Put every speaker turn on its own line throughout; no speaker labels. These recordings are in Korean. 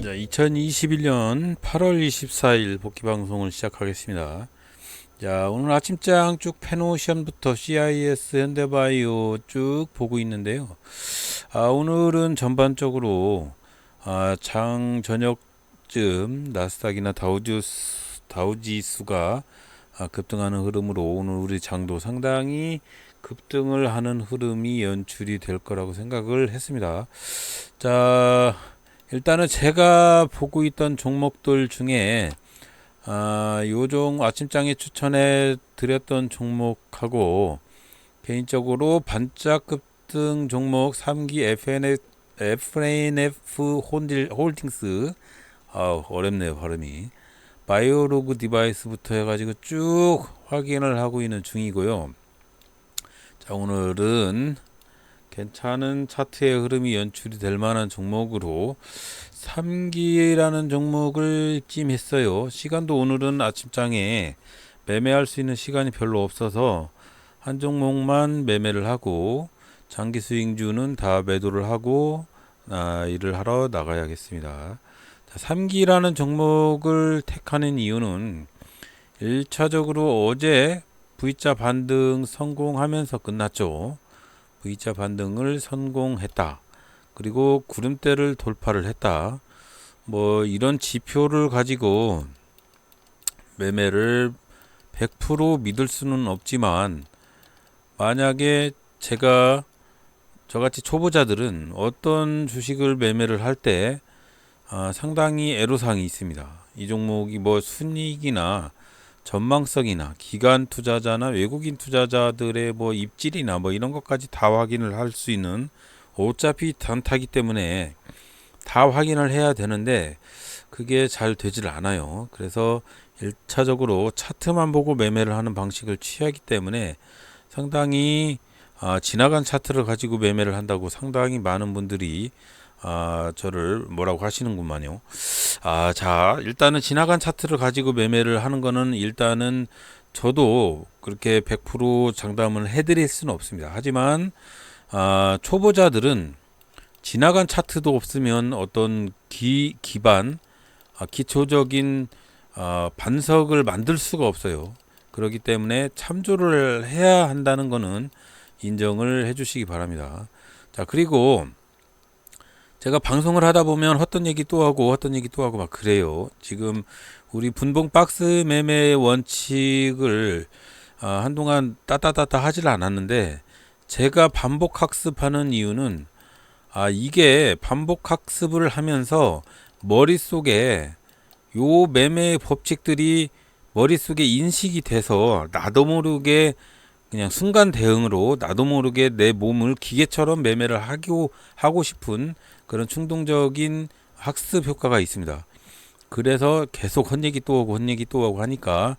자, 2021년 8월 24일 복귀 방송을 시작하겠습니다. 자, 오늘 아침장 쭉 페노션부터 CIS, 현대바이오 쭉 보고 있는데요. 오늘은 전반적으로 장 저녁쯤 나스닥이나 다우지수가 급등하는 흐름으로 오늘 우리 장도 상당히 급등을 하는 흐름이 연출이 될 거라고 생각을 했습니다. 자, 일단은 제가 보고 있던 종목들 중에 요종 아침장에 추천해 드렸던 종목하고 개인적으로 반짝 급등 종목 3기 FNF 홀딩스, 어렵네요 발음이. 바이오로그 디바이스부터 해가지고 쭉 확인을 하고 있는 중이고요. 자, 오늘은 괜찮은 차트의 흐름이 연출이 될 만한 종목으로 3기라는 종목을 찜했어요. 시간도 오늘은 아침장에 매매할 수 있는 시간이 별로 없어서 한 종목만 매매를 하고 장기 수익주는 다 매도를 하고 일을 하러 나가야겠습니다. 자, 3기라는 종목을 택하는 이유는 1차적으로 어제 V자 반등 성공하면서 끝났죠. V자 반등을 성공했다. 그리고 구름대를 돌파를 했다. 뭐 이런 지표를 가지고 매매를 100% 믿을 수는 없지만, 만약에 제가 저같이 초보자들은 어떤 주식을 매매를 할 때 상당히 애로사항이 있습니다. 이 종목이 뭐 순이익이나 전망성이나 기관 투자자나 외국인 투자자들의 뭐 입질이나 뭐 이런 것까지 다 확인을 할 수 있는, 어차피 단타기 때문에 다 확인을 해야 되는데 그게 잘 되질 않아요. 그래서 1차적으로 차트만 보고 매매를 하는 방식을 취하기 때문에 상당히 지나간 차트를 가지고 매매를 한다고 상당히 많은 분들이 저를 뭐라고 하시는구만요. 자, 일단은 지나간 차트를 가지고 매매를 하는 거는 일단은 저도 그렇게 100% 장담을 해드릴 수는 없습니다. 하지만 초보자들은 지나간 차트도 없으면 어떤 기반, 기초적인 반석을 만들 수가 없어요. 그렇기 때문에 참조를 해야 한다는 거는 인정을 해주시기 바랍니다. 자, 그리고 제가 방송을 하다 보면 헛된 얘기 또 하고 헛된 얘기 또 하고 막 그래요. 지금 우리 분봉 박스 매매 원칙을 한동안 따따따따 하질 않았는데, 제가 반복 학습하는 이유는 이게 반복 학습을 하면서 머릿속에 요 매매 법칙들이 머릿속에 인식이 돼서 나도 모르게 그냥 순간 대응으로 나도 모르게 내 몸을 기계처럼 매매를 하고 싶은 그런 충동적인 학습 효과가 있습니다. 그래서 계속 헛얘기 또 하고 헛얘기 또 하고 하니까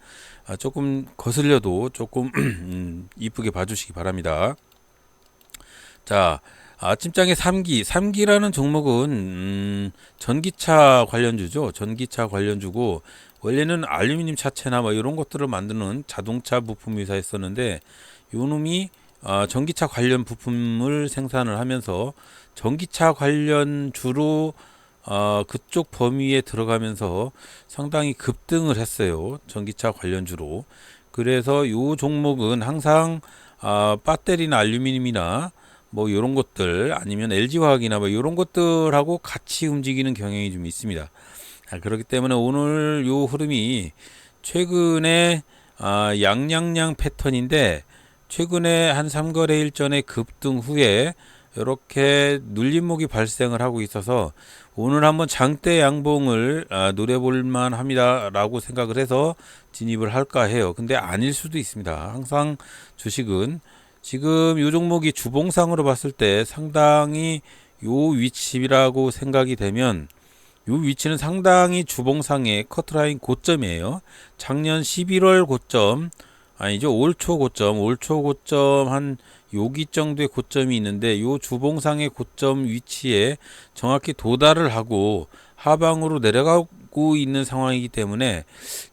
조금 거슬려도 조금 이쁘게 봐주시기 바랍니다. 자, 아침장에 3기라는 종목은 전기차 관련주죠. 전기차 관련주고, 원래는 알루미늄 차체나 뭐 이런 것들을 만드는 자동차 부품 회사였었는데, 요놈이 전기차 관련 부품을 생산을 하면서 전기차 관련주로 그쪽 범위에 들어가면서 상당히 급등을 했어요. 전기차 관련주로. 그래서 요 종목은 항상 배터리나 알루미늄이나 뭐 이런 것들, 아니면 LG화학이나 뭐 이런 것들하고 같이 움직이는 경향이 좀 있습니다. 그렇기 때문에 오늘 요 흐름이 최근에 양양양 패턴인데, 최근에 한 3거래일 전에 급등 후에 이렇게 눌림목이 발생을 하고 있어서 오늘 한번 장대 양봉을 노려볼 만합니다 라고 생각을 해서 진입을 할까 해요. 근데 아닐 수도 있습니다. 항상 주식은 지금 이 종목이 주봉상으로 봤을 때 상당히 요 위치라고 생각이 되면, 요 위치는 상당히 주봉상의 커트라인 고점이에요. 작년 11월 고점, 아니죠, 올 초 고점 한 여기 정도의 고점이 있는데, 요 주봉상의 고점 위치에 정확히 도달을 하고 하방으로 내려가고 있는 상황이기 때문에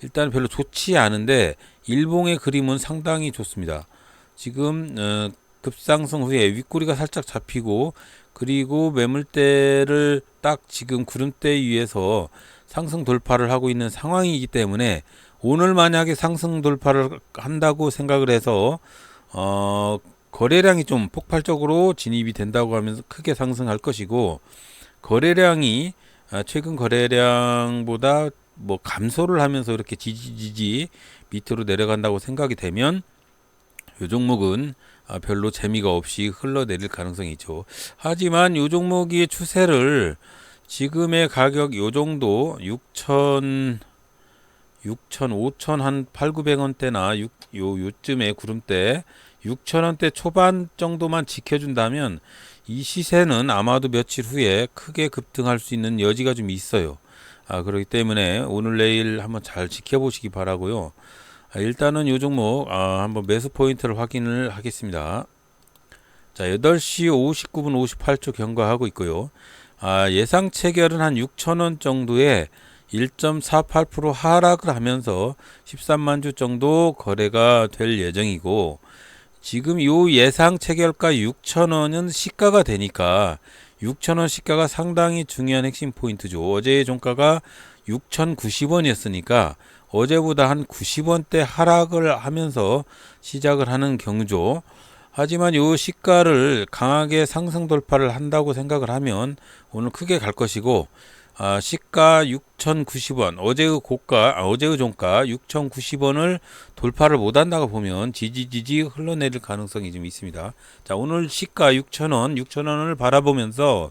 일단 별로 좋지 않은데, 일봉의 그림은 상당히 좋습니다. 지금 급상승 후에 윗꼬리가 살짝 잡히고 그리고 매물대를 딱 지금 구름대 위에서 상승 돌파를 하고 있는 상황이기 때문에 오늘 만약에 상승 돌파를 한다고 생각을 해서 거래량이 좀 폭발적으로 진입이 된다고 하면서 크게 상승할 것이고, 거래량이 최근 거래량보다 뭐 감소를 하면서 이렇게 지지지지 밑으로 내려간다고 생각이 되면 이 종목은 별로 재미가 없이 흘러내릴 가능성이 있죠. 하지만 이 종목의 추세를 지금의 가격 요 정도 5천 한 8, 900원대나 요쯤에 구름대 6,000원대 초반 정도만 지켜준다면 이 시세는 아마도 며칠 후에 크게 급등할 수 있는 여지가 좀 있어요. 그렇기 때문에 오늘 내일 한번 잘 지켜보시기 바라고요. 일단은 이 종목 한번 매수 포인트를 확인을 하겠습니다. 자, 8시 59분 58초 경과하고 있고요. 예상 체결은 한 6,000원 정도에 1.48% 하락을 하면서 13만 주 정도 거래가 될 예정이고, 지금 요 예상 체결가 6,000원은 시가가 되니까 6,000원 시가가 상당히 중요한 핵심 포인트죠. 어제의 종가가 6,090원이었으니까 어제보다 한 90원대 하락을 하면서 시작을 하는 경우죠. 하지만 요 시가를 강하게 상승 돌파를 한다고 생각을 하면 오늘 크게 갈 것이고, 시가 6,090원, 어제의 종가 6,090원을 돌파를 못 한다고 보면 지지지지 흘러내릴 가능성이 좀 있습니다. 자, 오늘 시가 6,000원을 바라보면서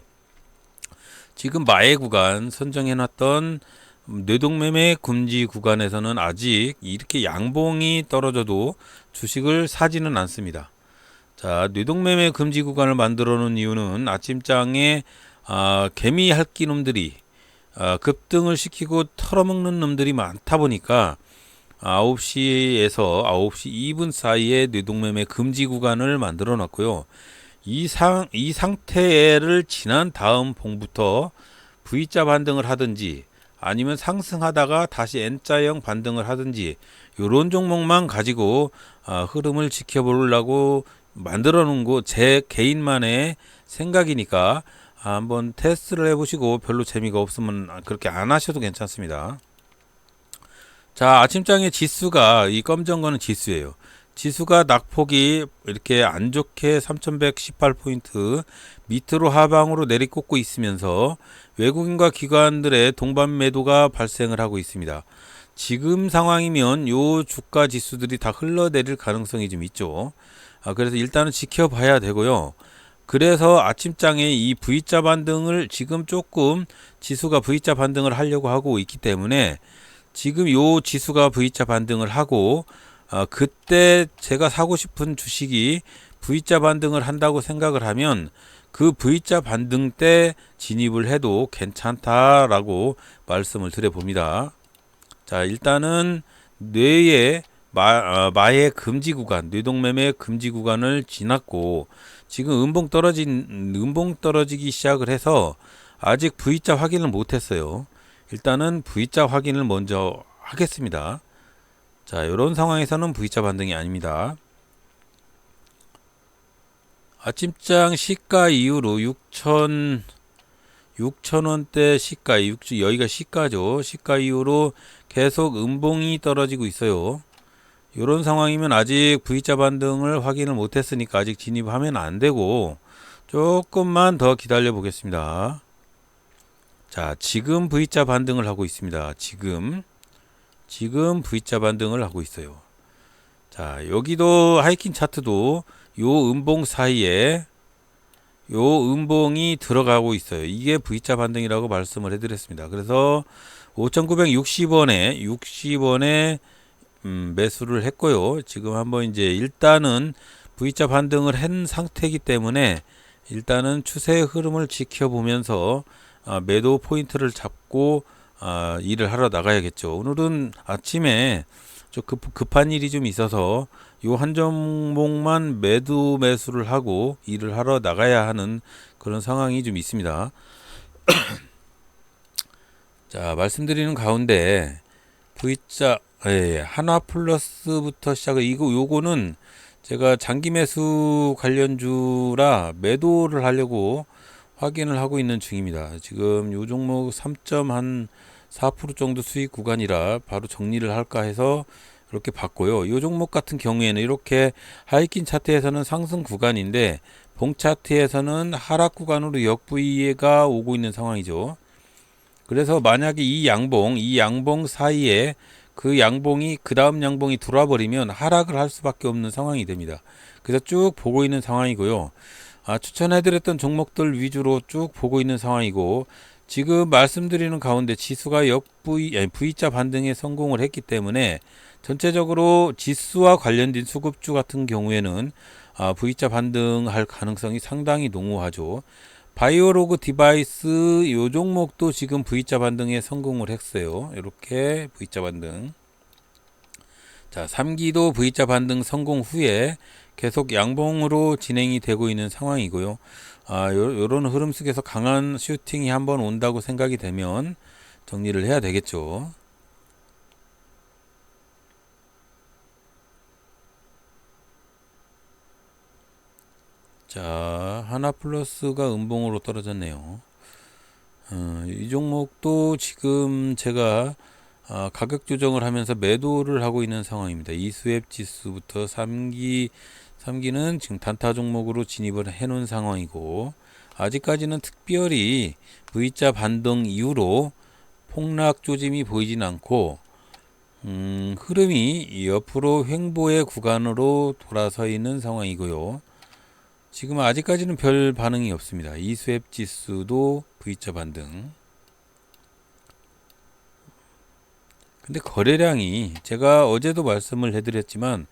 지금 마의 구간 선정해놨던 뇌동매매 금지 구간에서는 아직 이렇게 양봉이 떨어져도 주식을 사지는 않습니다. 자, 뇌동매매 금지 구간을 만들어 놓은 이유는 아침장에 개미 할기 놈들이 급등을 시키고 털어먹는 놈들이 많다 보니까 9시에서 9시 2분 사이에 뇌동매매 금지 구간을 만들어 놨고요. 이 상태를 지난 다음 봉부터 V자 반등을 하든지 아니면 상승하다가 다시 N자형 반등을 하든지 요런 종목만 가지고 흐름을 지켜보려고 만들어 놓은 거 제 개인만의 생각이니까 한번 테스트를 해보시고 별로 재미가 없으면 그렇게 안 하셔도 괜찮습니다. 자, 아침장의 지수가 이 검정 거는 지수예요. 지수가 낙폭이 이렇게 안 좋게 3118포인트 밑으로 하방으로 내리꽂고 있으면서 외국인과 기관들의 동반 매도가 발생을 하고 있습니다. 지금 상황이면 요 주가 지수들이 다 흘러내릴 가능성이 좀 있죠. 그래서 일단은 지켜봐야 되고요. 그래서 아침장에 이 V자 반등을 지금 조금 지수가 V자 반등을 하려고 하고 있기 때문에 지금 요 지수가 V자 반등을 하고 그때 제가 사고 싶은 주식이 V자 반등을 한다고 생각을 하면 그 V자 반등 때 진입을 해도 괜찮다라고 말씀을 드려봅니다. 자, 일단은 뇌의 마의 금지 구간, 뇌동매매 금지 구간을 지났고 지금 음봉 떨어지기 시작을 해서 아직 V자 확인을 못했어요. 일단은 V자 확인을 먼저 하겠습니다. 자, 이런 상황에서는 V자 반등이 아닙니다. 아침장 시가 이후로 6,000원대 시가, 여기가 시가죠. 시가 이후로 계속 음봉이 떨어지고 있어요. 이런 상황이면 아직 V자 반등을 확인을 못했으니까 아직 진입하면 안 되고 조금만 더 기다려 보겠습니다. 자, 지금 V자 반등을 하고 있습니다. 지금 V자 반등을 하고 있어요. 자, 여기도 하이킹 차트도 요 음봉 사이에 요 음봉이 들어가고 있어요. 이게 V자 반등이라고 말씀을 해드렸습니다. 그래서 5,960원에 매수를 했고요. 지금 한번 이제 일단은 V자 반등을 한 상태이기 때문에 일단은 추세의 흐름을 지켜보면서 매도 포인트를 잡고 일을 하러 나가야겠죠. 오늘은 아침에 좀 급한 일이 좀 있어서 요 한 종목만 매수를 하고 일을 하러 나가야 하는 그런 상황이 좀 있습니다. 자, 말씀드리는 가운데 V자 하나플러스부터 시작을 요거는 제가 장기 매수 관련주라 매도를 하려고 확인을 하고 있는 중입니다. 지금 요 종목 3.4% 정도 수익 구간이라 바로 정리를 할까 해서 이렇게 봤고요. 요 종목 같은 경우에는 이렇게 하이킹 차트에서는 상승 구간인데 봉 차트에서는 하락 구간으로 역부위가 오고 있는 상황이죠. 그래서 만약에 이 양봉 사이에 그 양봉이 그 다음 양봉이 돌아버리면 하락을 할 수밖에 없는 상황이 됩니다. 그래서 쭉 보고 있는 상황이고요. 추천해드렸던 종목들 위주로 쭉 보고 있는 상황이고, 지금 말씀드리는 가운데 지수가 V자 반등에 성공을 했기 때문에 전체적으로 지수와 관련된 수급주 같은 경우에는 V자 반등할 가능성이 상당히 농후하죠. 바이오로그 디바이스 요 종목도 지금 V자 반등에 성공을 했어요. 이렇게 V자 반등. 자, 3기도 V자 반등 성공 후에 계속 양봉으로 진행이 되고 있는 상황이고요. 요런 흐름 속에서 강한 슈팅이 한번 온다고 생각이 되면 정리를 해야 되겠죠. 자, 하나플러스가 음봉으로 떨어졌네요. 이 종목도 지금 제가 가격 조정을 하면서 매도를 하고 있는 상황입니다. 이수앱 지수부터 3기는 지금 단타 종목으로 진입을 해 놓은 상황이고, 아직까지는 특별히 V자 반등 이후로 폭락 조짐이 보이진 않고, 흐름이 옆으로 횡보의 구간으로 돌아서 있는 상황이고요. 지금 아직까지는 별 반응이 없습니다. 이수앱 지수도 V자 반등. 근데 거래량이, 제가 어제도 말씀을 해드렸지만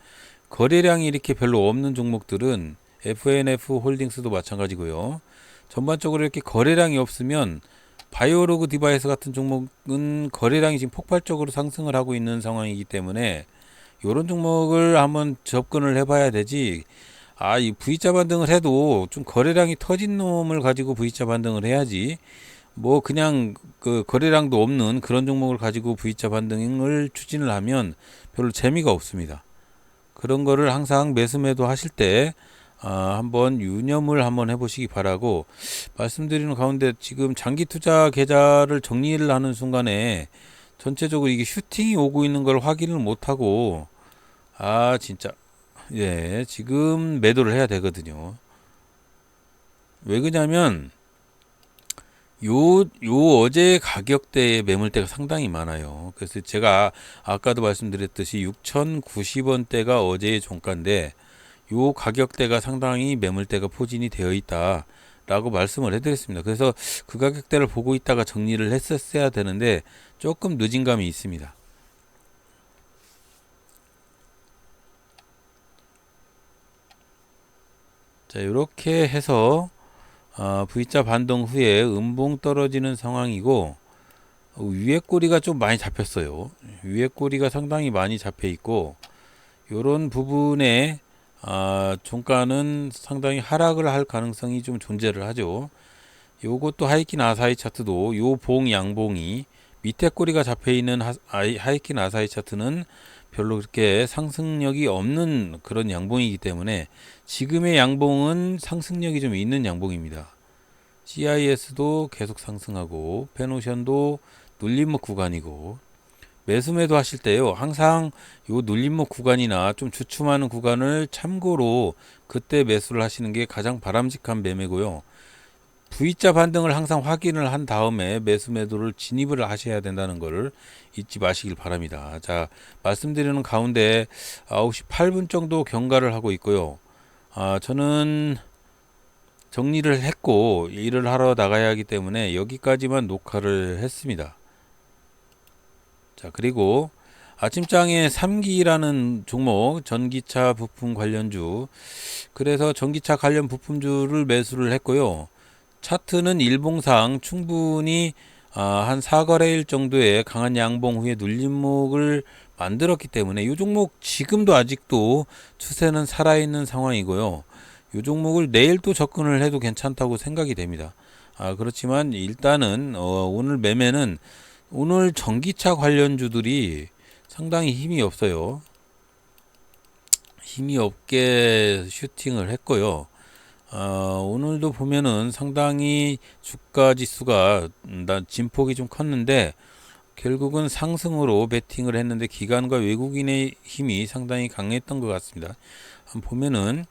거래량이 이렇게 별로 없는 종목들은 FNF 홀딩스도 마찬가지고요. 전반적으로 이렇게 거래량이 없으면 바이오로그 디바이스 같은 종목은 거래량이 지금 폭발적으로 상승을 하고 있는 상황이기 때문에 이런 종목을 한번 접근을 해봐야 되지. 이 V자 반등을 해도 좀 거래량이 터진 놈을 가지고 V자 반등을 해야지. 뭐 그냥 그 거래량도 없는 그런 종목을 가지고 V자 반등을 추진을 하면 별로 재미가 없습니다. 그런 거를 항상 매수매도 하실 때 한번 유념을 한번 해보시기 바라고, 말씀드리는 가운데 지금 장기 투자 계좌를 정리를 하는 순간에 전체적으로 이게 슈팅이 오고 있는 걸 확인을 못하고 진짜 지금 매도를 해야 되거든요. 왜 그러냐면 요 어제 가격대의 매물대가 상당히 많아요. 그래서 제가 아까도 말씀드렸듯이 6,090원대가 어제의 종가인데 요 가격대가 상당히 매물대가 포진이 되어 있다 라고 말씀을 해드렸습니다. 그래서 그 가격대를 보고 있다가 정리를 했었어야 되는데 조금 늦은 감이 있습니다. 자, 이렇게 해서 V자 반등 후에 음봉 떨어지는 상황이고, 위에 꼬리가 좀 많이 잡혔어요. 위에 꼬리가 상당히 많이 잡혀 있고, 요런 부분에 종가는 상당히 하락을 할 가능성이 좀 존재를 하죠. 요것도 하이킨 아사히 차트도 요 봉 양봉이 밑에 꼬리가 잡혀 있는 하이킨 아사히 차트는 별로 그렇게 상승력이 없는 그런 양봉이기 때문에 지금의 양봉은 상승력이 좀 있는 양봉입니다. CIS도 계속 상승하고 페노션도 눌림목 구간이고, 매수매도 하실 때요 항상 요 눌림목 구간이나 좀 주춤하는 구간을 참고로 그때 매수를 하시는 게 가장 바람직한 매매고요. V자 반등을 항상 확인을 한 다음에 매수매도를 진입을 하셔야 된다는 것을 잊지 마시길 바랍니다. 자, 말씀드리는 가운데 9시 8분 정도 경과를 하고 있고요. 저는 정리를 했고 일을 하러 나가야 하기 때문에 여기까지만 녹화를 했습니다. 자, 그리고 아침장에 3기라는 종목, 전기차 부품 관련주, 그래서 전기차 관련 부품주를 매수를 했고요. 차트는 일봉상 충분히 한 4거래일 정도의 강한 양봉 후에 눌림목을 만들었기 때문에 이 종목 지금도 아직도 추세는 살아있는 상황이고요. 이 종목을 내일 또 접근을 해도 괜찮다고 생각이 됩니다. 그렇지만 일단은 오늘 매매는 오늘 전기차 관련주들이 상당히 힘이 없어요. 힘이 없게 슈팅을 했고요. 오늘도 보면은 상당히 주가 지수가 진폭이 좀 컸는데 결국은 상승으로 베팅을 했는데 기관과 외국인의 힘이 상당히 강했던 것 같습니다. 한번 보면은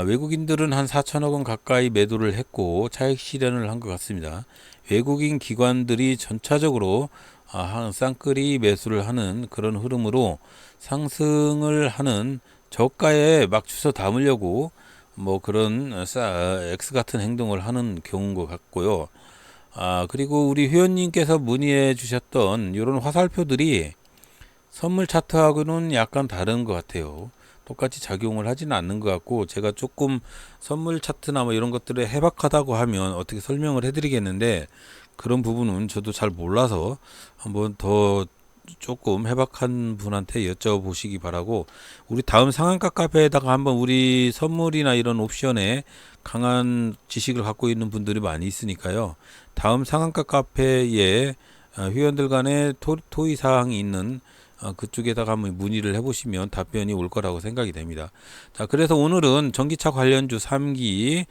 외국인들은 한 4천억 원 가까이 매도를 했고 차익 실현을 한 것 같습니다. 외국인 기관들이 전차적으로 한 쌍끌이 매수를 하는 그런 흐름으로 상승을 하는 저가에 막 주워 담으려고 뭐 그런 X 같은 행동을 하는 경우인 것 같고요. 그리고 우리 회원님께서 문의해 주셨던 이런 화살표들이 선물 차트하고는 약간 다른 것 같아요. 똑같이 작용을 하지는 않는 것 같고, 제가 조금 선물 차트나 뭐 이런 것들에 해박하다고 하면 어떻게 설명을 해드리겠는데, 그런 부분은 저도 잘 몰라서 한번 더 조금 해박한 분한테 여쭤보시기 바라고, 우리 다음 상한가 카페에다가 한번 우리 선물이나 이런 옵션에 강한 지식을 갖고 있는 분들이 많이 있으니까요. 다음 상한가 카페에 회원들 간의 토의 사항이 있는 그쪽에다가 한번 문의를 해보시면 답변이 올 거라고 생각이 됩니다. 자, 그래서 오늘은 전기차 관련주 3기,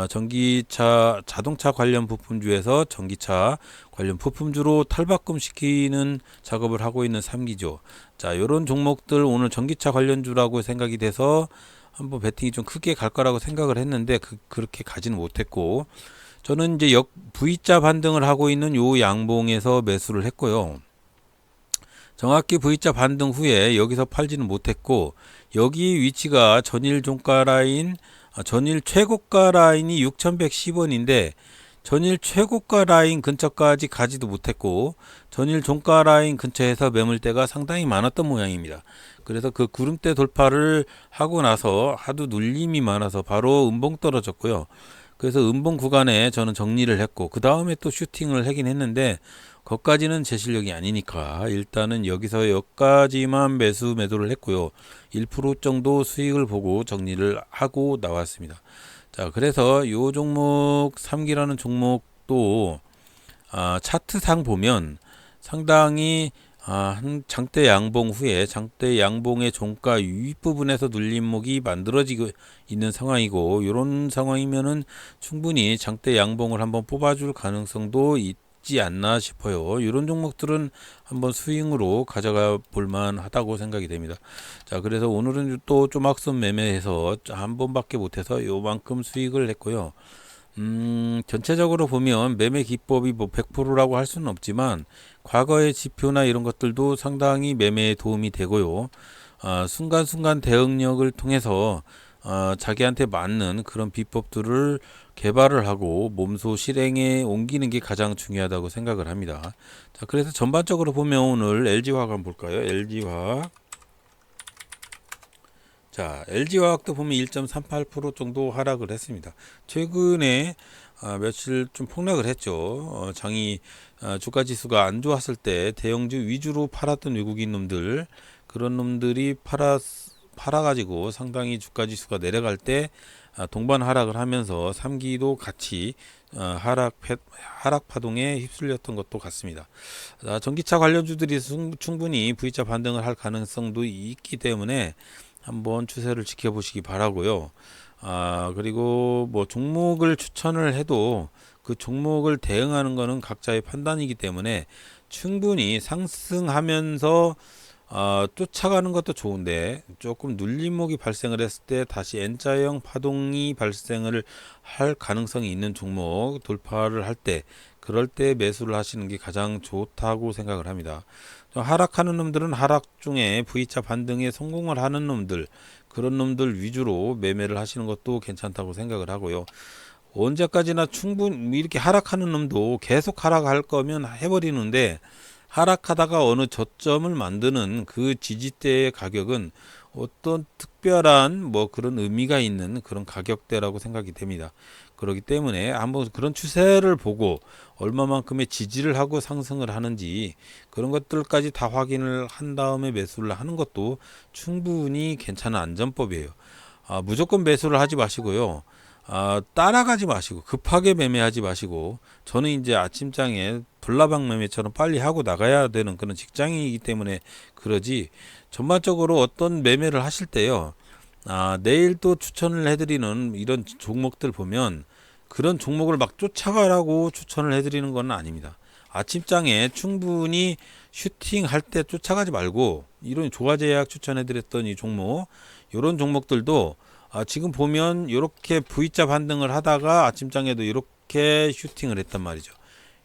전기차, 자동차 관련 부품주에서 전기차 관련 부품주로 탈바꿈 시키는 작업을 하고 있는 3기죠. 자, 요런 종목들 오늘 전기차 관련주라고 생각이 돼서 한번 베팅이 좀 크게 갈 거라고 생각을 했는데 그렇게 가지는 못했고, 저는 이제 V자 반등을 하고 있는 요 양봉에서 매수를 했고요. 정확히 V자 반등 후에 여기서 팔지는 못했고, 여기 위치가 전일 종가 라인, 전일 최고가 라인이 6110원인데 전일 최고가 라인 근처까지 가지도 못했고 전일 종가 라인 근처에서 매물대가 상당히 많았던 모양입니다. 그래서 그 구름대 돌파를 하고 나서 하도 눌림이 많아서 바로 음봉 떨어졌고요. 그래서 음봉 구간에 저는 정리를 했고 그 다음에 또 슈팅을 하긴 했는데 거기까지는 제 실력이 아니니까 일단은 여기서 여기까지만 매도를 했고요. 1% 정도 수익을 보고 정리를 하고 나왔습니다. 자, 그래서 요 종목 3기라는 종목도 차트상 보면 상당히 한 장대 양봉 후에 장대 양봉의 종가 윗부분에서 눌림목이 만들어지고 있는 상황이고, 이런 상황이면은 충분히 장대 양봉을 한번 뽑아줄 가능성도 있지 않나 싶어요. 이런 종목들은 한번 스윙으로 가져가 볼만 하다고 생각이 됩니다. 자, 그래서 오늘은 또 조막선 매매해서 한 번밖에 못해서 요만큼 수익을 했고요. 전체적으로 보면 매매 기법이 뭐 100%라고 할 수는 없지만 과거의 지표나 이런 것들도 상당히 매매에 도움이 되고요. 순간순간 대응력을 통해서 자기한테 맞는 그런 비법들을 개발을 하고 몸소 실행에 옮기는 게 가장 중요하다고 생각을 합니다. 자, 그래서 전반적으로 보면 오늘 LG화학 한번 볼까요? LG화학. 자, LG화학도 보면 1.38% 정도 하락을 했습니다. 최근에 며칠 좀 폭락을 했죠. 장이 주가 지수가 안 좋았을 때 대형주 위주로 팔았던 외국인 놈들, 그런 놈들이 팔아가지고 상당히 주가 지수가 내려갈 때 동반 하락을 하면서 3기도 같이 하락 파동에 휩쓸렸던 것도 같습니다. 전기차 관련주들이 충분히 V자 반등을 할 가능성도 있기 때문에 한번 추세를 지켜보시기 바라고요. 그리고 뭐 종목을 추천을 해도 그 종목을 대응하는 것은 각자의 판단이기 때문에 충분히 상승하면서 쫓아가는 것도 좋은데 조금 눌림목이 발생을 했을 때 다시 N자형 파동이 발생을 할 가능성이 있는 종목 돌파를 할 때, 그럴 때 매수를 하시는 게 가장 좋다고 생각을 합니다. 하락하는 놈들은 하락 중에 V자 반등에 성공을 하는 놈들, 그런 놈들 위주로 매매를 하시는 것도 괜찮다고 생각을 하고요. 언제까지나 충분히 이렇게 하락하는 놈도 계속 하락할 거면 해버리는데, 하락하다가 어느 저점을 만드는 그 지지대의 가격은 어떤 특별한 뭐 그런 의미가 있는 그런 가격대라고 생각이 됩니다. 그렇기 때문에 한번 그런 추세를 보고 얼마만큼의 지지를 하고 상승을 하는지 그런 것들까지 다 확인을 한 다음에 매수를 하는 것도 충분히 괜찮은 안전법이에요. 무조건 매수를 하지 마시고요. 따라가지 마시고 급하게 매매하지 마시고, 저는 이제 아침장에 불나방 매매처럼 빨리 하고 나가야 되는 그런 직장이기 때문에 그러지, 전반적으로 어떤 매매를 하실 때요, 내일 또 추천을 해드리는 이런 종목들 보면 그런 종목을 막 쫓아가라고 추천을 해드리는 건 아닙니다. 아침장에 충분히 슈팅할 때 쫓아가지 말고 이런 조화제약 추천해드렸던 이 종목, 이런 종목들도 지금 보면 이렇게 V자 반등을 하다가 아침장에도 이렇게 슈팅을 했단 말이죠.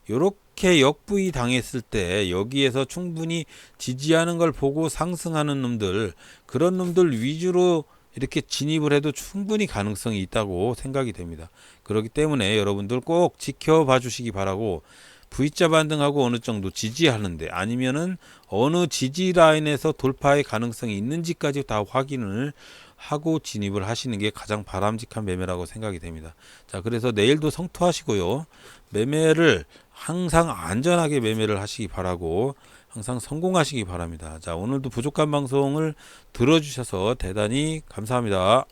이렇게 역부위 당했을 때 여기에서 충분히 지지하는 걸 보고 상승하는 놈들, 그런 놈들 위주로 이렇게 진입을 해도 충분히 가능성이 있다고 생각이 됩니다. 그렇기 때문에 여러분들 꼭 지켜봐 주시기 바라고, V자 반등하고 어느 정도 지지하는데 아니면은 어느 지지 라인에서 돌파의 가능성이 있는지까지 다 확인을 하고 진입을 하시는 게 가장 바람직한 매매라고 생각이 됩니다. 자, 그래서 내일도 성투하시고요. 매매를 항상 안전하게 매매를 하시기 바라고, 항상 성공하시기 바랍니다. 자, 오늘도 부족한 방송을 들어주셔서 대단히 감사합니다.